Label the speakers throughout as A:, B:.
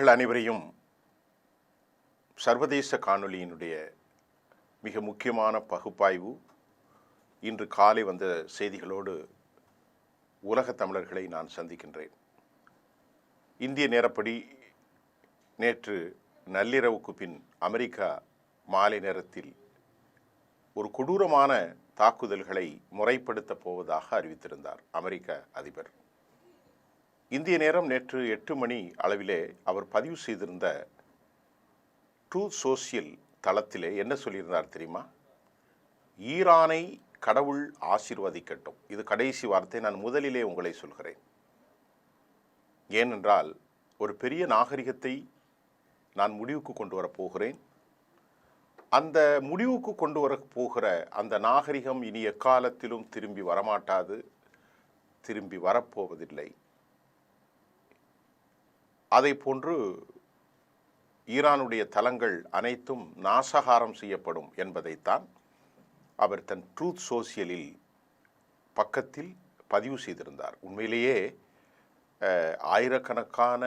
A: நேயர்கள் அனைவரையும் சர்வதேச காணொளியினுடைய மிக முக்கியமான பகுப்பாய்வு இன்று காலை வந்த செய்திகளோடு உலக தமிழர்களை நான் சந்திக்கின்றேன். இந்திய நேரப்படி நேற்று நள்ளிரவுக்கு பின் அமெரிக்கா மாலை நேரத்தில் ஒரு கொடூரமான தாக்குதல்களை முறைப்படுத்தப் போவதாக அறிவித்திருந்தார் அமெரிக்க அதிபர். இந்திய நேரம் நேற்று 8 மணி அளவிலே அவர் பதிவு செய்திருந்த ட்ரூத் சோசியல் தளத்திலே என்ன சொல்லியிருந்தார் தெரியுமா? ஈரானை கடவுள் ஆசீர்வதிக்கட்டும். இது கடைசி வார்த்தை. நான் முதலிலே உங்களை சொல்கிறேன். ஏனென்றால் ஒரு பெரிய நாகரிகத்தை நான் முடிவுக்கு கொண்டு வரப்போகிறேன். அந்த முடிவுக்கு கொண்டு வரப்போகிற அந்த நாகரிகம் இனி எக்காலத்திலும் திரும்பி வரமாட்டாது, திரும்பி வரப்போவதில்லை. அதை போன்று ஈரானுடைய தளங்கள் அனைத்தும் நாசகாரம் செய்யப்படும் என்பதைத்தான் அவர் தன் ட்ரூத் சோசியலில் பக்கத்தில் பதிவு செய்திருந்தார். உண்மையிலேயே ஆயிரக்கணக்கான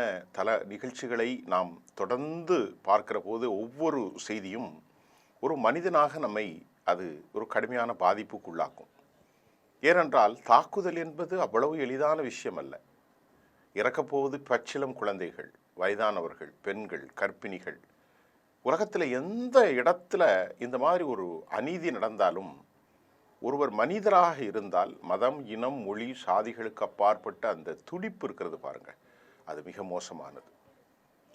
A: நிகழ்ச்சிகளை நாம் தொடர்ந்து பார்க்கிற போது ஒவ்வொரு செய்தியும் ஒரு மனிதனாக நம்மை அது ஒரு கடுமையான பாதிப்புக்குள்ளாக்கும். ஏனென்றால் தாக்குதல் என்பது அவ்வளவு எளிதான விஷயம் அல்ல. இறக்கப்போவது பச்சிளம் குழந்தைகள், வயதானவர்கள், பெண்கள், கர்ப்பிணிகள். உலகத்தில் எந்த இடத்துல இந்த மாதிரி ஒரு அநீதி நடந்தாலும் ஒருவர் மனிதராக இருந்தால் மதம், இனம், மொழி, சாதிகளுக்கு அப்பாற்பட்ட அந்த துடிப்பு இருக்கிறது பாருங்க, அது மிக மோசமானது.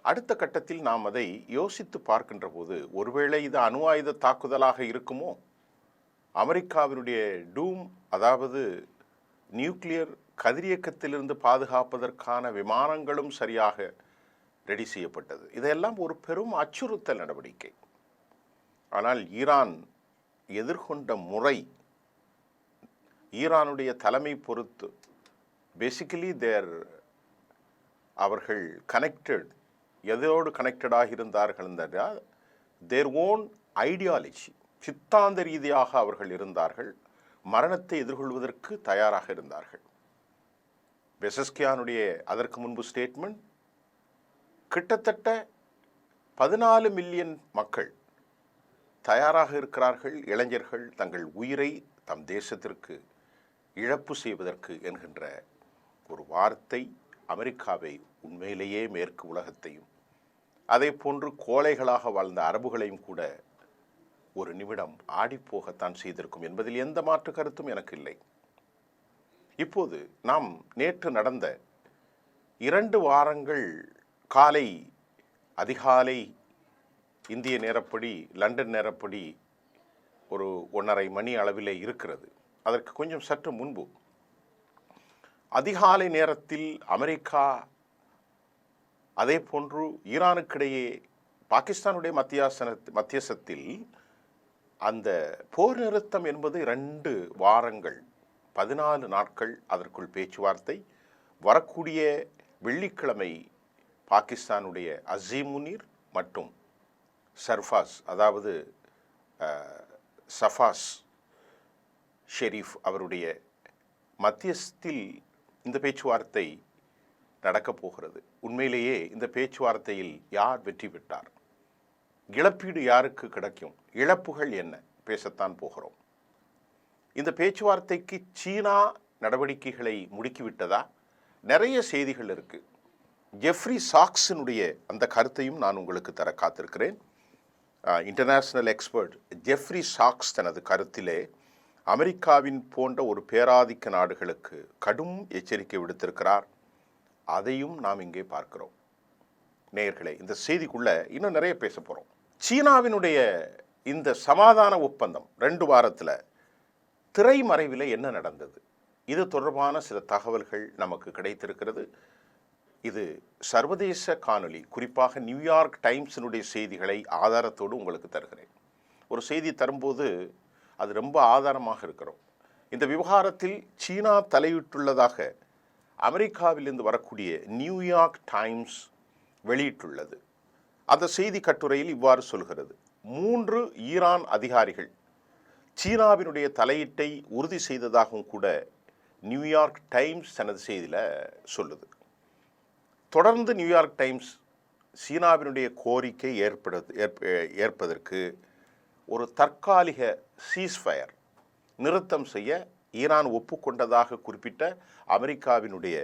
A: அடுத்த கட்டத்தில் நாம் அதை யோசித்து பார்க்கின்ற போது ஒருவேளை இது அணு ஆயுத தாக்குதலாக இருக்குமோ? அமெரிக்காவினுடைய டூம், அதாவது நியூக்ளியர் கதிரியக்கத்திலிருந்து பாதுகாப்பதற்கான விமானங்களும் சரியாக ரெடி செய்யப்பட்டது. இதெல்லாம் ஒரு பெரும் அச்சுறுத்தல் நடவடிக்கை. ஆனால் ஈரான் எதிர்கொண்ட முறை, ஈரானுடைய தலைமை பொறுத்து பேசிக்கலி அவர்கள் கனெக்டட், எதோடு கனெக்டடாக இருந்தார்கள் என்றால் தேர் ஓன் ஐடியாலஜி, சித்தாந்த ரீதியாக அவர்கள் இருந்தார்கள். மரணத்தை எதிர்கொள்வதற்கு தயாராக இருந்தார்கள். பெசஸ்கியானுடைய அதற்கு முன்பு ஸ்டேட்மெண்ட், கிட்டத்தட்ட 14 மில்லியன் மக்கள் தயாராக இருக்கிறார்கள், இளைஞர்கள் தங்கள் உயிரை தம் தேசத்திற்கு இழப்பு செய்வதற்கு என்கின்ற ஒரு வார்த்தை அமெரிக்காவை, உண்மையிலேயே மேற்கு உலகத்தையும் அதே போன்று கோழைகளாக வாழ்ந்த அரபுகளையும் கூட ஒரு நிமிடம் ஆடிப்போகத்தான் செய்திருக்கும் என்பதில் எந்த மாற்று கருத்தும் எனக்கு இல்லை. இப்போது நாம் நேற்று நடந்த 2 வாரங்கள் காலை அதிகாலை இந்திய நேரப்படி, லண்டன் நேரப்படி ஒரு 1:30 மணி அளவிலே இருக்கிறது. அதற்கு கொஞ்சம் சற்று முன்பு அதிகாலை நேரத்தில் அமெரிக்கா, அதே போன்று ஈரானுக்கிடையே பாகிஸ்தானுடைய மத்தியஸ்தத்தில் அந்த போர் நிறுத்தம் என்பது 2 வாரங்கள் 14 நாட்கள் அதற்குள் பேச்சுவார்த்தை. வரக்கூடிய வெள்ளிக்கிழமை பாகிஸ்தானுடைய அசீம் முனீர் மற்றும் சர்ஃபாஸ், அதாவது சஃபாஸ் ஷெரீஃப் அவருடைய மத்தியஸ்தில் இந்த பேச்சுவார்த்தை நடக்கப் போகிறது. உண்மையிலேயே இந்த பேச்சுவார்த்தையில் யார் வெற்றி பெற்றார், இழப்பீடு யாருக்கு கிடைக்கும், இழப்புகள் என்ன, பேசத்தான் போகிறோம். இந்த பேச்சுவார்த்தைக்கு சீனா நடவடிக்கைகளை முடுக்கிவிட்டதா? நிறைய செய்திகள் இருக்கு. ஜெஃப்ரி சாக்ஸினுடைய அந்த கருத்தையும் நான் உங்களுக்கு தர காத்திருக்கிறேன். இன்டர்நேஷனல் எக்ஸ்பர்ட் ஜெஃப்ரி சாக்ஸ் தனது கருத்திலே அமெரிக்காவின் போன்ற ஒரு பேராதிக்க நாடுகளுக்கு கடும் எச்சரிக்கை விடுத்திருக்கிறார். அதையும் நாம் இங்கே பார்க்கிறோம். நேயர்களே, இந்த செய்திக்குள்ள இன்னும் நிறைய பேச போகிறோம். சீனாவினுடைய இந்த சமாதான ஒப்பந்தம் 2 வாரத்தில் திரைமறைவில் என்ன நடந்தது, இது தொடர்பான சில தகவல்கள் நமக்கு கிடைத்திருக்கிறது. இது சர்வதேச காணொளி, குறிப்பாக நியூயார்க் டைம்ஸினுடைய செய்திகளை ஆதாரத்தோடு உங்களுக்கு தருகிறேன். ஒரு செய்தி தரும்போது அது ரொம்ப ஆதாரமாக இருக்கிறோம். இந்த விவகாரத்தில் சீனா தலையிட்டுள்ளதாக அமெரிக்காவிலிருந்து வரக்கூடிய நியூயார்க் டைம்ஸ் வெளியிட்டுள்ளது. அந்த செய்தி கட்டுரையில் இவ்வாறு சொல்கிறது: 3 ஈரான் அதிகாரிகள் சீனாவினுடைய தலையீட்டை உறுதி செய்ததாகவும் கூட நியூயார்க் டைம்ஸ் தனது செய்தியில் சொல்லுது. தொடர்ந்து நியூயார்க் டைம்ஸ் சீனாவினுடைய கோரிக்கை ஏற்பதற்கு ஒரு தற்காலிக சீஸ்ஃபயர் நிறுத்தம் செய்ய ஈரான் ஒப்புக்கொண்டதாக குறிப்பிட்ட அமெரிக்காவினுடைய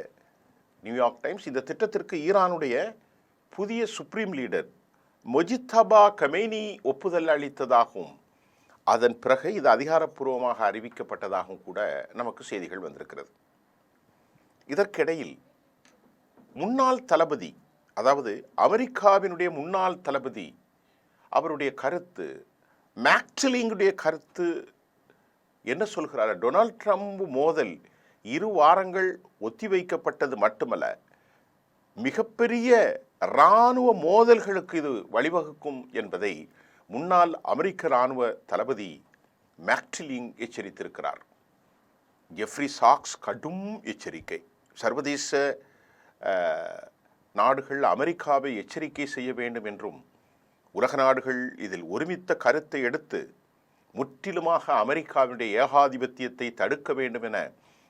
A: நியூயார்க் டைம்ஸ் இந்த திட்டத்திற்கு ஈரானுடைய புதிய சுப்ரீம் லீடர் மொஜித்தபா கமேனி ஒப்புதல் அளித்ததாகவும் அதன் பிறகு இது அதிகாரப்பூர்வமாக அறிவிக்கப்பட்டதாகவும் கூட நமக்கு செய்திகள் வந்திருக்கிறது. இதற்கிடையில் முன்னாள் தளபதி, அதாவது அமெரிக்காவினுடைய முன்னாள் தளபதி, அவருடைய கருத்து, மேக்சிலிங்குடைய கருத்து என்ன சொல்கிறார்? டொனால்ட் ட்ரம்ப் மோதல் 2 வாரங்கள் ஒத்திவைக்கப்பட்டது மட்டுமல்ல, மிகப்பெரிய இராணுவ மோதல்களுக்கு இது வழிவகுக்கும் என்பதை முன்னாள் அமெரிக்க இராணுவ தளபதி மேக்சிலிங் எச்சரித்திருக்கிறார். ஜெஃப்ரி சாக்ஸ் கடும் எச்சரிக்கை. சர்வதேச நாடுகள் அமெரிக்காவை எச்சரிக்கை செய்ய வேண்டும் என்றும், உலக நாடுகள் இதில் ஒருமித்த கருத்தை எடுத்து முற்றிலுமாக அமெரிக்காவினுடைய ஏகாதிபத்தியத்தை தடுக்க வேண்டும் என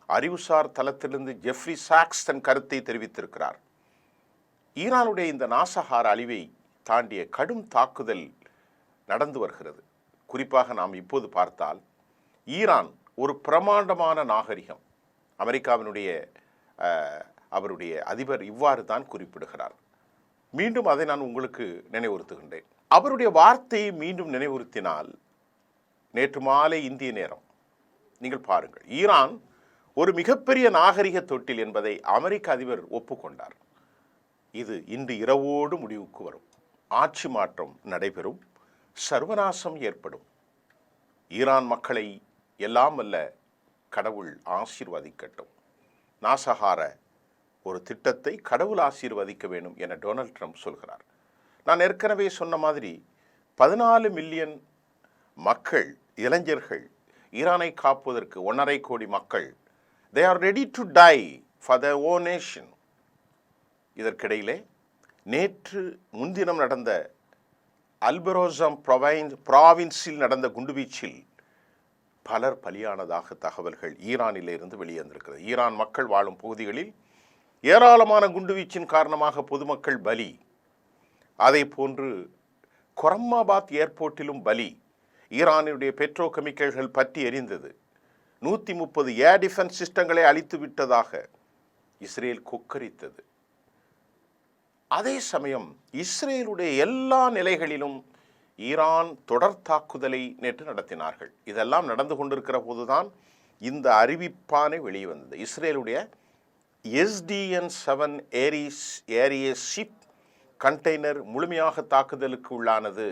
A: அறிவுசார் தளத்திலிருந்து ஜெஃப்ரி சாக்ஸ் தன் கருத்தை தெரிவித்திருக்கிறார். ஈரானுடைய இந்த நாசகார அழிவை தாண்டிய கடும் தாக்குதல் நடந்து வருகிறது. குறிப்பாக நாம் இப்போது பார்த்தால் ஈரான் ஒரு பிரமாண்டமான நாகரிகம். அமெரிக்காவினுடைய அவருடைய அதிபர் இவ்வாறு தான் குறிப்பிடுகிறார். மீண்டும் அதை நான் உங்களுக்கு நினைவுறுத்துகின்றேன். அவருடைய வார்த்தையை மீண்டும் நினைவுறுத்தினால், நேற்று மாலை இந்திய நேரம் நீங்கள் பாருங்கள், ஈரான் ஒரு மிகப்பெரிய நாகரிக தொட்டில் என்பதை அமெரிக்க அதிபர் ஒப்புக்கொண்டார். இது இன்று இரவோடு முடிவுக்கு வரும். ஆட்சி மாற்றம் நடைபெறும், சர்வநாசம் ஏற்படும். ஈரான் மக்களை எல்லாம் வல்ல கடவுள் ஆசீர்வதிக்கட்டும். நாசகார ஒரு திட்டத்தை கடவுள் ஆசீர்வதிக்க வேண்டும் என டொனால்ட் ட்ரம்ப் சொல்கிறார். நான் ஏற்கனவே சொன்ன மாதிரி 14 மில்லியன் மக்கள், இளைஞர்கள் ஈரானை காப்பதற்கு 1.5 கோடி மக்கள், they are ready to die for their own nation. இதற்கிடையிலே நேற்று முன்தினம் நடந்த அல்பரோசம் ப்ராவின்ஸில் நடந்த குண்டுவீச்சில் பலர் பலியானதாக தகவல்கள் ஈரானிலிருந்து வெளிவந்திருக்கிறது. ஈரான் மக்கள் வாழும் பகுதிகளில் ஏராளமான குண்டுவீச்சின் காரணமாக பொதுமக்கள் பலி. அதே போன்று கொரம்மாபாத் ஏர்போர்ட்டிலும் பலி. ஈரானுடைய பெட்ரோ கெமிக்கல்கள் பற்றி எரிந்தது. 130 ஏர் டிஃபென்ஸ் சிஸ்டங்களை அழித்து விட்டதாக இஸ்ரேல் கொக்கரித்தது. அதே சமயம் இஸ்ரேலுடைய எல்லா நிலைகளிலும் ஈரான் தொடர் தாக்குதலை நேற்று நடத்தினார்கள். இதெல்லாம் நடந்து கொண்டிருக்கிற போதுதான் இந்த அறிவிப்பானை வெளியே வந்தது. இஸ்ரேலுடைய SDN-7 ஏரியஸ் ஷிப் கண்டெய்னர் முழுமையாக தாக்குதலுக்கு உள்ளானது.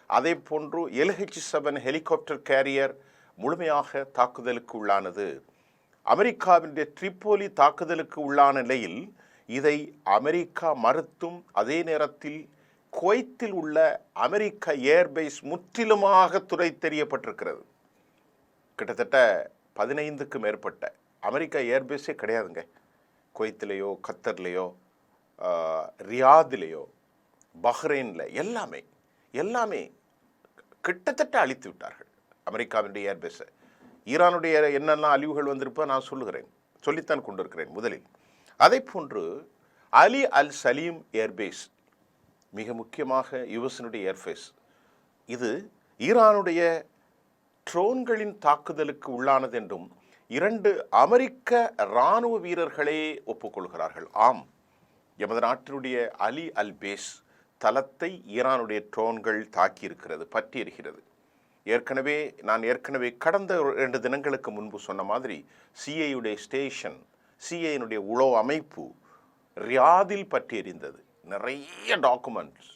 A: அதே போன்று LH-7 ஹெலிகாப்டர் கேரியர் முழுமையாக தாக்குதலுக்கு உள்ளானது. அமெரிக்காவினுடைய ட்ரிப்போலி தாக்குதலுக்கு உள்ளான நிலையில் இதை அமெரிக்கா மறுத்தும், அதே நேரத்தில் குவைத்தில் உள்ள அமெரிக்க ஏர்பேஸ் முற்றிலுமாக துறை தெரியப்பட்டிருக்கிறது. கிட்டத்தட்ட 15க்கு மேற்பட்ட அமெரிக்கா ஏர்பேஸே கிடையாதுங்க. குவைத்திலேயோ, கத்தர்லேயோ, ரியாதிலேயோ, பஹ்ரைனில் எல்லாமே கிட்டத்தட்ட அழித்து விட்டார்கள் அமெரிக்காவினுடைய ஏர்பேஸை. ஈரானுடைய என்னெல்லாம் அழிவுகள் வந்திருப்போ நான் சொல்லித்தான் கொண்டிருக்கிறேன் முதலில். அதே போன்று அலி அல் சலீம் ஏர்பேஸ், மிக முக்கியமாக யுஎஸ்னுடைய ஏர்பேஸ், இது ஈரானுடைய ட்ரோன்களின் தாக்குதலுக்கு உள்ளானது என்றும் 2 அமெரிக்க இராணுவ வீரர்களே ஒப்புக்கொள்கிறார்கள். ஆம், எமது நாட்டினுடைய அலி அல் பேஸ் தளத்தை ஈரானுடைய ட்ரோன்கள் தாக்கியிருக்கிறது, பற்றி எறிகிறது. நான் ஏற்கனவே கடந்த 2 தினங்களுக்கு முன்பு சொன்ன மாதிரி சிஐயுடைய ஸ்டேஷன், சிஐனுடைய உளவு அமைப்பு ரியாதில் பற்றி எறிந்தது. நிறைய டாக்குமெண்ட்ஸ்,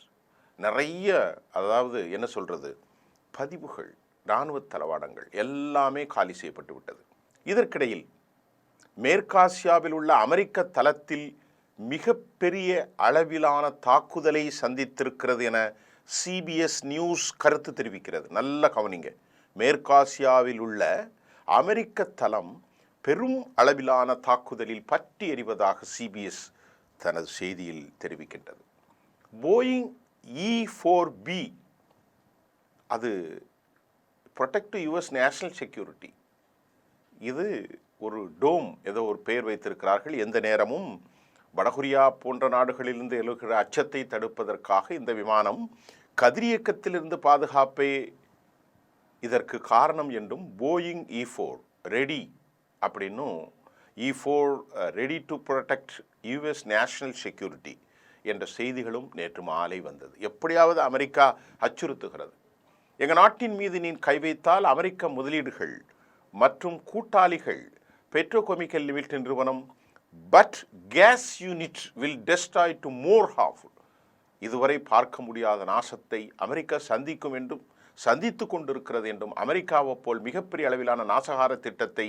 A: நிறைய பதிவுகள், இராணுவ தளவாடங்கள் எல்லாமே காலி செய்யப்பட்டு விட்டது. இதற்கிடையில் மேற்காசியாவில் உள்ள அமெரிக்க தளத்தில் மிகப்பெரிய அளவிலான தாக்குதலை சந்தித்திருக்கிறது என CBS நியூஸ் கருத்து தெரிவிக்கிறது. நல்ல கவனிங்க, மேற்காசியாவில் உள்ள அமெரிக்க தளம் பெரும் அளவிலான தாக்குதலில் பற்றி எறிவதாக CBS தனது செய்தியில் தெரிவிக்கின்றது. போயிங் E-4B, அது ப்ரொடெக்ட் யுஎஸ் நேஷனல் செக்யூரிட்டி, இது ஒரு டோம், ஏதோ ஒரு பெயர் வைத்திருக்கிறார்கள். எந்த நேரமும் வடகொரியா போன்ற நாடுகளிலிருந்து எழுகிற அச்சத்தை தடுப்பதற்காக இந்த விமானம் கதிரியக்கத்திலிருந்து பாதுகாப்பே இதற்கு காரணம் என்றும் போயிங் E4 ரெடி அப்படின்னும் E4 ready to protect US national security என்ற செய்திகளும் நேற்று மாலை வந்தது. எப்படியாவது அமெரிக்கா அச்சுறுத்துகிறது, எங்கள் நாட்டின் மீது நீ கை வைத்தால் அமெரிக்க முதலீடுகள் மற்றும் கூட்டாளிகள் பெட்ரோகெமிக்கல் லிமிடெட் நிறுவனம் but gas unit will destroy to more harmful, இதுவரை பார்க்க முடியாத நாசத்தை அமெரிக்கா சந்திக்கும் என்றும் சந்தித்து கொண்டிருக்கிறது என்றும் அமெரிக்காவை போல் மிகப்பெரிய அளவிலான நாசகார திட்டத்தை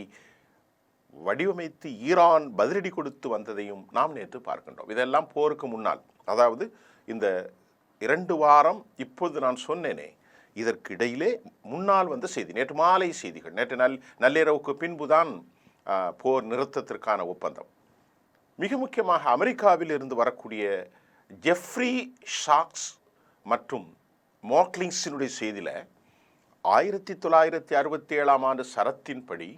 A: வடிவமைத்து ஈரான் பதிலடி கொடுத்து வந்ததையும் நாம் நேற்று பார்க்கின்றோம். இதெல்லாம் போருக்கு முன்னால், அதாவது இந்த 2 வாரம் இப்போது நான் சொன்னேனே இதற்கு இடையிலே முன்னால் வந்த செய்தி, நேற்று மாலை செய்திகள். நேற்று நள்ளிரவுக்கு பின்புதான் போர் நிறுத்தத்திற்கான ஒப்பந்தம். மிக முக்கியமாக அமெரிக்காவில் இருந்து வரக்கூடிய ஜெஃப்ரி ஷாக்ஸ் மற்றும் மோக்லிங்ஸினுடைய செய்தியில் 1967 ஆண்டு சரத்தின்படி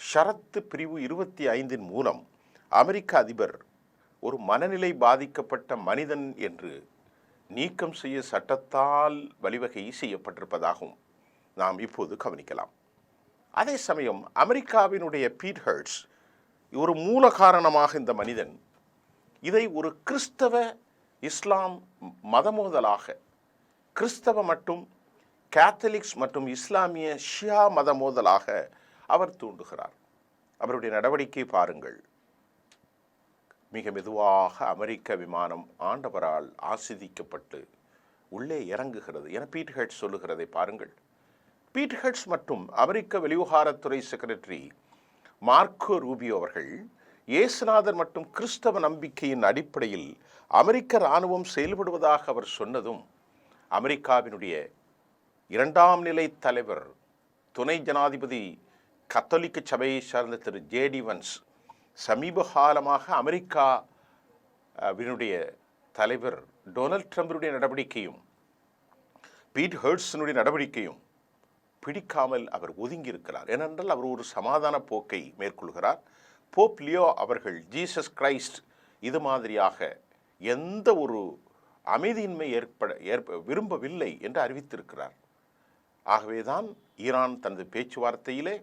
A: ஷரத்து பிரிவு 25 மூலம் அமெரிக்க அதிபர் ஒரு மனநிலை பாதிக்கப்பட்ட மனிதன் என்று நீக்கம் செய்ய சட்டத்தால் வழிவகை செய்யப்பட்டிருப்பதாகவும் நாம் இப்போது கவனிக்கலாம். அதே சமயம் அமெரிக்காவினுடைய பீட் ஹெர்ட்ஸ் ஒரு மூல காரணமாக இந்த மனிதன் இதை ஒரு கிறிஸ்தவ இஸ்லாம் மதமோதலாக, கிறிஸ்தவ மற்றும் கேத்தலிக்ஸ் மற்றும் இஸ்லாமிய ஷியா மதமோதலாக அவர் தூண்டுகிறார். அவருடைய நடவடிக்கை பாருங்கள். மிக மெதுவாக அமெரிக்க விமானம் ஆண்டவரால் ஆசிதிக்கப்பட்டு உள்ளே இறங்குகிறது என பீட் ஹெர்ட்ஸ் சொல்லுகிறதை பாருங்கள். பீட் ஹெர்ட்ஸ் மற்றும் அமெரிக்க வெளிவிவகாரத்துறை செக்ரட்டரி மார்க்கோ ரூபியோ அவர்கள் இயேசுநாதர் மற்றும் கிறிஸ்தவ நம்பிக்கையின் அடிப்படையில் அமெரிக்க இராணுவம் செயல்படுவதாக அவர் சொன்னதும் அமெரிக்காவினுடைய 2ஆம் நிலை தலைவர் துணை ஜனாதிபதி கத்தோலிக்க சபையை சார்ந்த திரு ஜேடி வன்ஸ் சமீப காலமாக அமெரிக்காவினுடைய தலைவர் டொனால்ட் ட்ரம்பினுடைய நடவடிக்கையும் பீட் ஹெர்ட்ஸினுடைய நடவடிக்கையும் பிடிக்காமல் அவர் ஒதுங்கி இருக்கிறார். ஏனென்றால் அவர் ஒரு சமாதான போக்கை மேற்கொள்கிறார். போப் லியோ அவர்கள் ஜீசஸ் கிரைஸ்ட் இது மாதிரியாக எந்த ஒரு அமைதியின்மை விரும்பவில்லை என்று அறிவித்திருக்கிறார். ஆகவேதான் ஈரான் தனது பேச்சுவார்த்தையிலே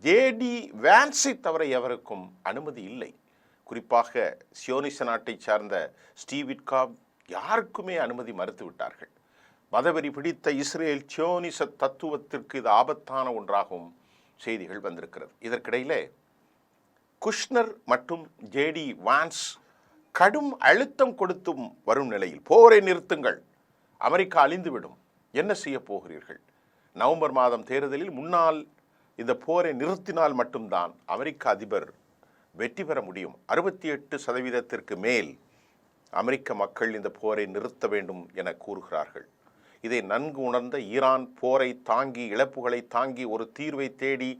A: ஜேடி வான்ஸை தவிர எவருக்கும் அனுமதி இல்லை. குறிப்பாக சியோனிச நாட்டை சார்ந்த ஸ்டீவ் விட்காப் யாருக்குமே அனுமதி மறுத்துவிட்டார்கள். மதவெறி பிடித்த இஸ்ரேல் சியோனிச தத்துவத்திற்கு இது ஆபத்தான ஒன்றாகவும் செய்திகள் வந்திருக்கிறது. இதற்கிடையிலே குஷ்னர் மற்றும் ஜேடி வான்ஸ் கடும் அழுத்தம் கொடுத்தும் வரும் நிலையில் போரை நிறுத்துங்கள், அமெரிக்கா அழிந்துவிடும், என்ன செய்ய போகிறீர்கள்? நவம்பர் மாதம் தேர்தலில் முன்னால் இந்த போரை நிறுத்தினால் மட்டும்தான் அமெரிக்க அதிபர் வெற்றி பெற முடியும். 68% மேல் அமெரிக்க மக்கள் இந்த போரை நிறுத்த வேண்டும் என கூறுகிறார்கள். இதை நன்கு உணர்ந்த ஈரான் போரை தாங்கி, இழப்புகளை தாங்கி ஒரு தீர்வை தேடி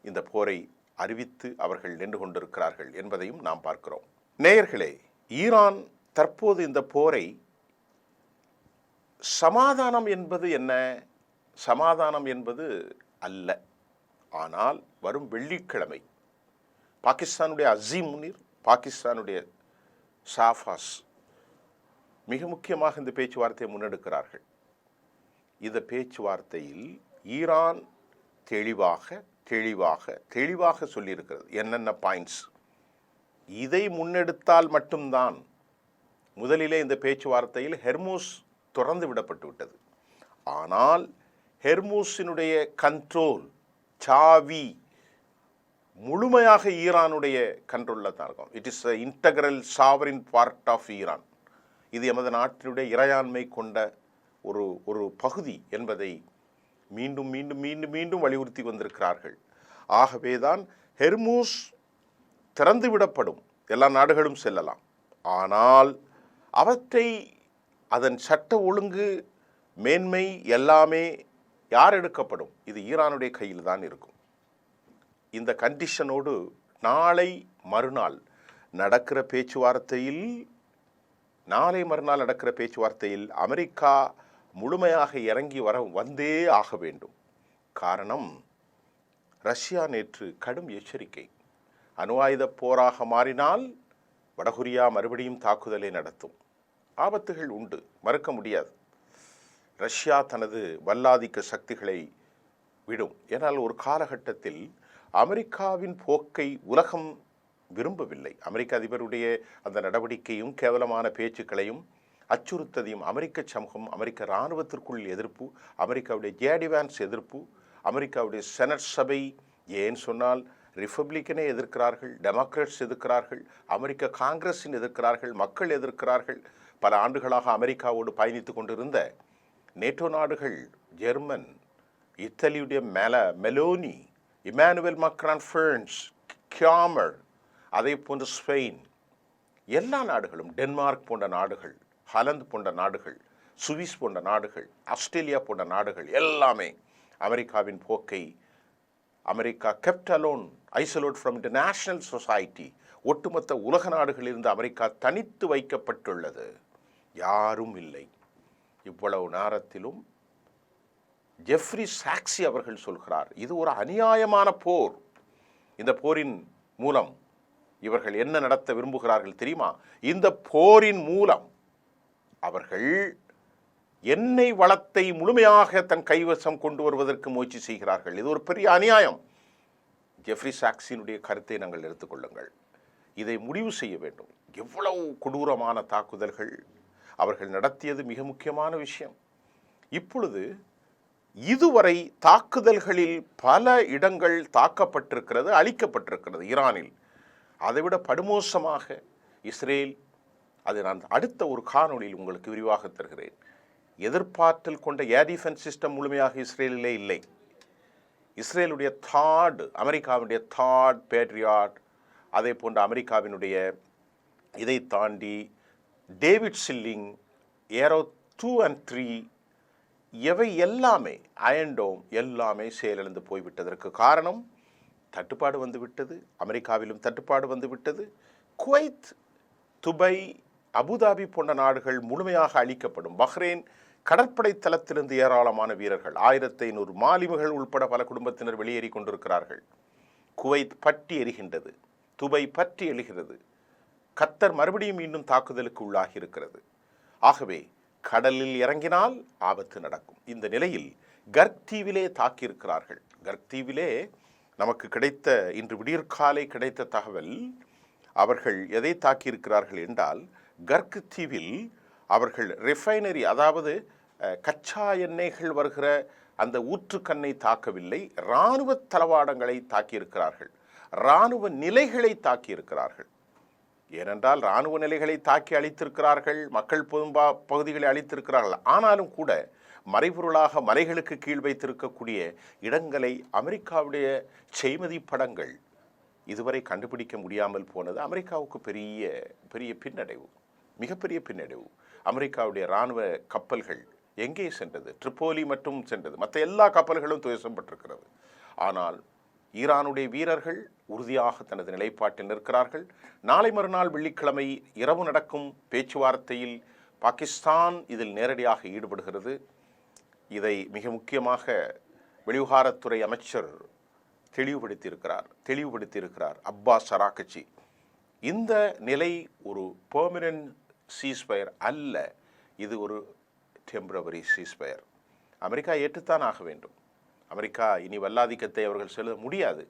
A: இந்த போரை அறிவித்து அவர்கள் நின்று கொண்டிருக்கிறார்கள் என்பதையும் நாம் பார்க்கிறோம். நேயர்களே, ஈரான் தற்போது இந்த போரை சமாதானம் என்பது என்ன? சமாதானம் என்பது அல்ல. ஆனால் வரும் வெள்ளிக்கிழமை பாகிஸ்தானுடைய அசீம் முனீர், பாகிஸ்தானுடைய ஷாஃபாஸ் மிக முக்கியமாக இந்த பேச்சுவார்த்தையை முன்னெடுக்கிறார்கள். இந்த பேச்சுவார்த்தையில் ஈரான் தெளிவாக சொல்லியிருக்கிறது என்னென்ன பாயிண்ட்ஸ். இதை முன்னெடுத்தால் மட்டும்தான், முதலிலே இந்த பேச்சுவார்த்தையில் ஹெர்மூஸ் திறந்து விடப்பட்டு விட்டது. ஆனால் ஹெர்மூஸினுடைய கண்ட்ரோல், சாவி முழுமையாக ஈரானுடைய கண்ட்ரோலில் தான் இருக்கும். It is a integral sovereign part of Iran. இது எமது நாட்டினுடைய இறையாண்மை கொண்ட ஒரு பகுதி என்பதை மீண்டும் மீண்டும் மீண்டும் மீண்டும் வலியுறுத்தி வந்திருக்கிறார்கள். ஆகவேதான் ஹெர்மூஸ் திறந்து விடப்படும், எல்லா நாடுகளும் செல்லலாம். ஆனால் அவற்றை அதன் சட்ட ஒழுங்கு மேன்மை எல்லாமே யார் எடுக்கப்படும்? இது ஈரானுடைய கையில் தான் இருக்கும். இந்த கண்டிஷனோடு நாளை மறுநாள் நடக்கிற பேச்சுவார்த்தையில் அமெரிக்கா முழுமையாக இறங்கி வந்தே ஆக வேண்டும். காரணம், ரஷ்யா நேற்று கடும் எச்சரிக்கை. அணு ஆயுத போராக மாறினால் வடகொரியா மறுபடியும் தாக்குதலை நடத்தும். ஆபத்துகள் உண்டு, மறுக்க முடியாது. ரஷ்யா தனது வல்லாதிக்க சக்திகளை விடும். ஏனால் ஒரு காலகட்டத்தில் அமெரிக்காவின் போக்கை உலகம் விரும்பவில்லை. அமெரிக்க அதிபருடைய அந்த நடவடிக்கையும் கேவலமான பேச்சுக்களையும் அச்சுறுத்ததையும் அமெரிக்க சமூகம், அமெரிக்க இராணுவத்திற்குள் எதிர்ப்பு, அமெரிக்காவுடைய ஜேடி வான்ஸ் எதிர்ப்பு, அமெரிக்காவுடைய செனட் சபை, ஏன் சொன்னால் ரிப்பப்ளிக்கனே எதிர்க்கிறார்கள், டெமோக்ராட்ஸ் எதிர்க்கிறார்கள், அமெரிக்க காங்கிரஸின் எதிர்க்கிறார்கள், மக்கள் எதிர்க்கிறார்கள். பல ஆண்டுகளாக அமெரிக்காவோடு பயணித்துக் கொண்டிருந்த நேட்டோ நாடுகள், ஜெர்மன், இத்தாலியுடைய மெலோனி, இமானுவேல் மக்ரான், பிரான்ஸ், கியாமர், அதே போன்று ஸ்பெயின், எல்லா நாடுகளும், டென்மார்க் போன்ற நாடுகள், ஹாலந்து போன்ற நாடுகள், சுவிஸ் போன்ற நாடுகள், ஆஸ்திரேலியா போன்ற நாடுகள் எல்லாமே அமெரிக்காவின் போக்கை, America kept alone, isolate from international society, ஒட்டுமொத்த உலக நாடுகளிலிருந்து அமெரிக்கா தனித்து வைக்கப்பட்டுள்ளது. யாரும் இல்லை. இவ்வளவு நேரத்திலும் ஜெஃப்ரி சாக்சி அவர்கள் சொல்கிறார், இது ஒரு அநியாயமான போர். இந்த போரின் மூலம் இவர்கள் என்ன நடத்த விரும்புகிறார்கள் தெரியுமா? இந்த போரின் மூலம் அவர்கள் எண்ணெய் வளத்தை முழுமையாக தன் கைவசம் கொண்டு வருவதற்கு முயற்சி செய்கிறார்கள். இது ஒரு பெரிய அநியாயம். ஜெஃப்ரி சாக்சினுடைய கருத்தை நாங்கள் எடுத்துக்கொள்ளுங்கள். இதை முடிவு செய்ய வேண்டும். எவ்வளவு கொடூரமான தாக்குதல்கள் அவர்கள் நடத்தியது மிக முக்கியமான விஷயம். இப்பொழுது இதுவரை தாக்குதல்களில் பல இடங்கள் தாக்கப்பட்டிருக்கிறது, அழிக்கப்பட்டிருக்கிறது ஈரானில். அதைவிட படுமோசமாக இஸ்ரேல், அது நான் அடுத்த ஒரு காணொளியில் உங்களுக்கு விரிவாக தருகிறேன். எதிர்பார்த்தல் கொண்ட ஏர் டிஃபென்ஸ் சிஸ்டம் முழுமையாக இஸ்ரேலிலே இல்லை. இஸ்ரேலுடைய அமெரிக்காவுடைய பேட்ரியாட், அதே போன்ற அமெரிக்காவினுடைய இதை தாண்டி டேவிட் சில்லிங், ஏரோ 2 and 3 இவை எல்லாமே, அயன்டோம் எல்லாமே செயலிழந்து போய்விட்டதற்கு காரணம் தட்டுப்பாடு வந்துவிட்டது. அமெரிக்காவிலும் தட்டுப்பாடு வந்துவிட்டது. குவைத், துபாய், அபுதாபி போன்ற நாடுகள் முழுமையாக அழிக்கப்படும். பஹ்ரைன் கடற்படை தளத்திலிருந்து ஏராளமான வீரர்கள், 1500 மாலுமிகள் உள்பட பல குடும்பத்தினர் வெளியேறி கொண்டிருக்கிறார்கள். குவைத் பற்றி எரிகின்றது, துபாய் பற்றி எழுகிறது. கத்தர் மறுபடியும் மீண்டும் தாக்குதலுக்கு உள்ளாகி இருக்கிறது. ஆகவே கடலில் இறங்கினால் ஆபத்து நடக்கும். இந்த நிலையில் கர்க் தீவிலே தாக்கியிருக்கிறார்கள். கர்க் தீவிலே நமக்கு கிடைத்த, இன்று விடியற்காலை கிடைத்த தகவல், அவர்கள் எதை தாக்கியிருக்கிறார்கள் என்றால், கர்க் தீவில் அவர்கள் ரிஃபைனரி, அதாவது கச்சா எண்ணெய்கள் வருகிற அந்த ஊற்றுக்கண்ணை தாக்கவில்லை, இராணுவ தளவாடங்களை தாக்கியிருக்கிறார்கள், இராணுவ நிலைகளை தாக்கியிருக்கிறார்கள். ஏனென்றால் இராணுவ நிலைகளை தாக்கி அழித்திருக்கிறார்கள், மக்கள் பகுதிகளை அழித்திருக்கிறார்கள். ஆனாலும் கூட மறைபொருளாக மலைகளுக்கு கீழ் வைத்திருக்கக்கூடிய இடங்களை அமெரிக்காவுடைய செய்மதி படங்கள் இதுவரை கண்டுபிடிக்க முடியாமல் போனது அமெரிக்காவுக்கு பெரிய பெரிய பின்னடைவு, மிகப்பெரிய பின்னடைவு. அமெரிக்காவுடைய இராணுவ கப்பல்கள் எங்கே சென்றது? ட்ரிப்போலி மட்டும் சென்றது, மற்ற எல்லா கப்பல்களும் துவசப்பட்டிருக்கிறது. ஆனால் ஈரானுடைய வீரர்கள் உறுதியாக தனது நிலைப்பாட்டில் நிற்கிறார்கள். நாளை மறுநாள் வெள்ளிக்கிழமை இரவு நடக்கும் பேச்சுவார்த்தையில் பாகிஸ்தான் இதில் நேரடியாக ஈடுபடுகிறது. இதை மிக முக்கியமாக வெளிவிவகாரத்துறை அமைச்சர் தெளிவுபடுத்தியிருக்கிறார் அப்பாஸ் அராகச்சி. இந்த நிலை ஒரு பெர்மனன்ட் சீஸ்ஃபயர் அல்ல, இது ஒரு டெம்பரவரி சீஸ்ஃபயர். அமெரிக்கா ஏற்றுத்தான் ஆக வேண்டும். அமெரிக்கா இனி வல்லாதிக்கத்தை அவர்கள் செலுத்த முடியாது.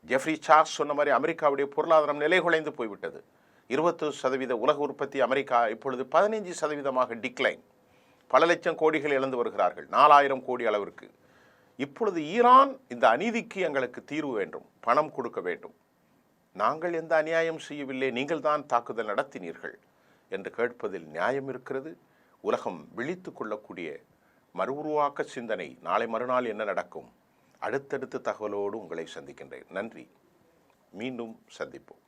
A: ஜெஃப்ரி சார்ஸ் சொன்ன மாதிரி அமெரிக்காவுடைய பொருளாதாரம் நிலைகுலைந்து போய்விட்டது. 20% உலக உற்பத்தி, அமெரிக்கா இப்பொழுது 15% டிக்ளைன். பல லட்சம் கோடிகள் இழந்து வருகிறார்கள், 4000 கோடி அளவிற்கு. இப்பொழுது ஈரான் இந்த அநீதிக்கு எங்களுக்கு தீர்வு வேண்டும், பணம் கொடுக்க வேண்டும், நாங்கள் எந்த அநியாயம் செய்யவில்லை, நீங்கள் தான் தாக்குதல் நடத்தினீர்கள் என்று கேட்பதில் நியாயம் இருக்கிறது. உலகம் விழித்து கொள்ளக்கூடிய மறு உருவாக்க சிந்தனை. நாளை மறுநாள் என்ன நடக்கும்? அடுத்தடுத்த தகவலோடு உங்களை சந்திக்கின்றேன். நன்றி. மீண்டும் சந்திப்போம்.